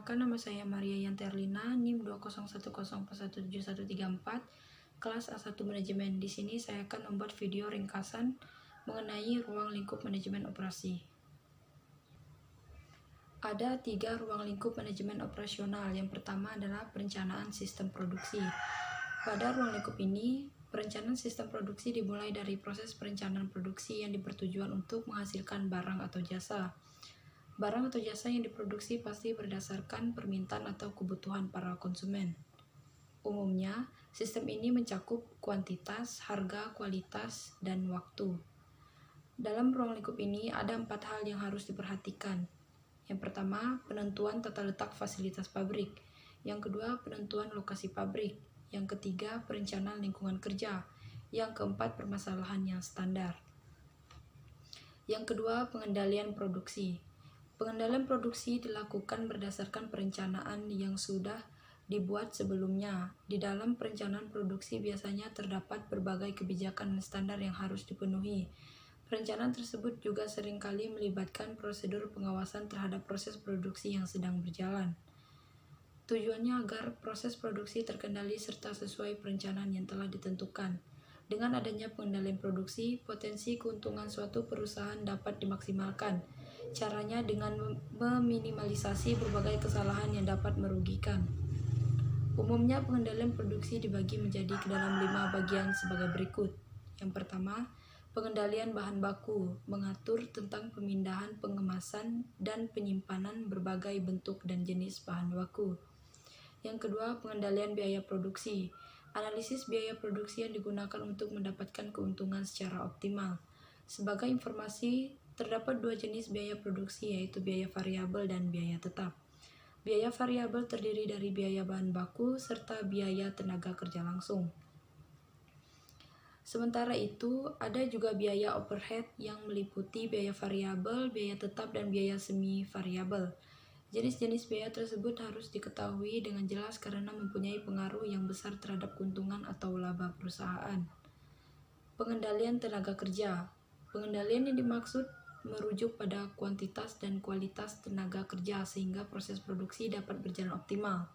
Perkenalkan, nama saya Maria Yanterlina, NIM 20104171134, kelas A1 Manajemen. Di sini saya akan membuat video ringkasan mengenai ruang lingkup manajemen operasi. Ada 3 ruang lingkup manajemen operasional. Yang pertama adalah perencanaan sistem produksi. Pada ruang lingkup ini, perencanaan sistem produksi dimulai dari proses perencanaan produksi yang bertujuan untuk menghasilkan barang atau jasa. Barang atau jasa yang diproduksi pasti berdasarkan permintaan atau kebutuhan para konsumen. Umumnya, sistem ini mencakup kuantitas, harga, kualitas, dan waktu. Dalam ruang lingkup ini ada 4 hal yang harus diperhatikan. Yang pertama, penentuan tata letak fasilitas pabrik. Yang kedua, penentuan lokasi pabrik. Yang ketiga, perencanaan lingkungan kerja. Yang keempat, permasalahan yang standar. Yang kedua, pengendalian produksi. Pengendalian produksi dilakukan berdasarkan perencanaan yang sudah dibuat sebelumnya. Di dalam perencanaan produksi biasanya terdapat berbagai kebijakan dan standar yang harus dipenuhi. Perencanaan tersebut juga seringkali melibatkan prosedur pengawasan terhadap proses produksi yang sedang berjalan. Tujuannya agar proses produksi terkendali serta sesuai perencanaan yang telah ditentukan. Dengan adanya pengendalian produksi, potensi keuntungan suatu perusahaan dapat dimaksimalkan. Caranya dengan meminimalisasi berbagai kesalahan yang dapat merugikan. Umumnya pengendalian produksi dibagi menjadi ke dalam 5 bagian sebagai berikut. Yang pertama, pengendalian bahan baku, mengatur tentang pemindahan, pengemasan, dan penyimpanan berbagai bentuk dan jenis bahan baku. Yang kedua, pengendalian biaya produksi, analisis biaya produksi yang digunakan untuk mendapatkan keuntungan secara optimal. Sebagai informasi, terdapat 2 jenis biaya produksi, yaitu biaya variabel dan biaya tetap. Biaya variabel terdiri dari biaya bahan baku serta biaya tenaga kerja langsung. Sementara itu, ada juga biaya overhead yang meliputi biaya variabel, biaya tetap, dan biaya semi variabel. Jenis-jenis biaya tersebut harus diketahui dengan jelas karena mempunyai pengaruh yang besar terhadap keuntungan atau laba perusahaan. Pengendalian tenaga kerja. Pengendalian yang dimaksud merujuk pada kuantitas dan kualitas tenaga kerja sehingga proses produksi dapat berjalan optimal.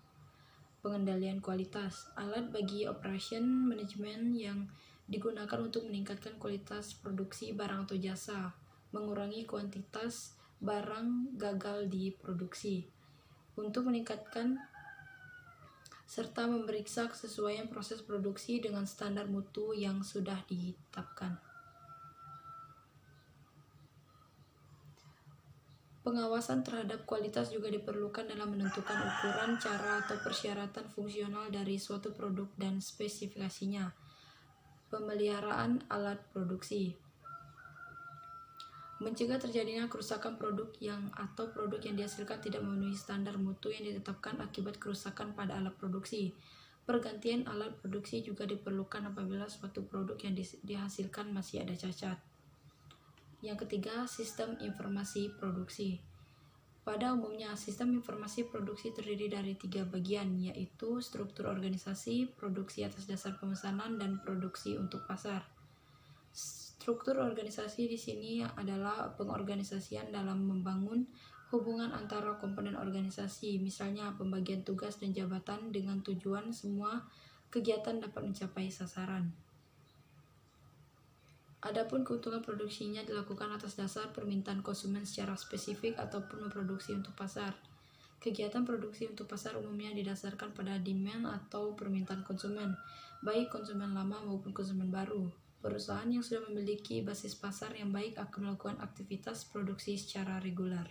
Pengendalian kualitas. Alat bagi operation management yang digunakan untuk meningkatkan kualitas produksi barang atau jasa, mengurangi kuantitas barang gagal di produksi, untuk meningkatkan serta memeriksa kesesuaian proses produksi dengan standar mutu yang sudah ditetapkan. Pengawasan terhadap kualitas juga diperlukan dalam menentukan ukuran, cara, atau persyaratan fungsional dari suatu produk dan spesifikasinya. Pemeliharaan alat produksi. Mencegah terjadinya kerusakan produk atau produk yang dihasilkan tidak memenuhi standar mutu yang ditetapkan akibat kerusakan pada alat produksi. Pergantian alat produksi juga diperlukan apabila suatu produk yang dihasilkan masih ada cacat. Yang ketiga, sistem informasi produksi. Pada umumnya, sistem informasi produksi terdiri dari 3 bagian, yaitu struktur organisasi, produksi atas dasar pemesanan, dan produksi untuk pasar. Struktur organisasi di sini adalah pengorganisasian dalam membangun hubungan antara komponen organisasi, misalnya pembagian tugas dan jabatan dengan tujuan semua kegiatan dapat mencapai sasaran. Adapun keuntungan produksinya dilakukan atas dasar permintaan konsumen secara spesifik ataupun memproduksi untuk pasar. Kegiatan produksi untuk pasar umumnya didasarkan pada demand atau permintaan konsumen, baik konsumen lama maupun konsumen baru. Perusahaan yang sudah memiliki basis pasar yang baik akan melakukan aktivitas produksi secara reguler.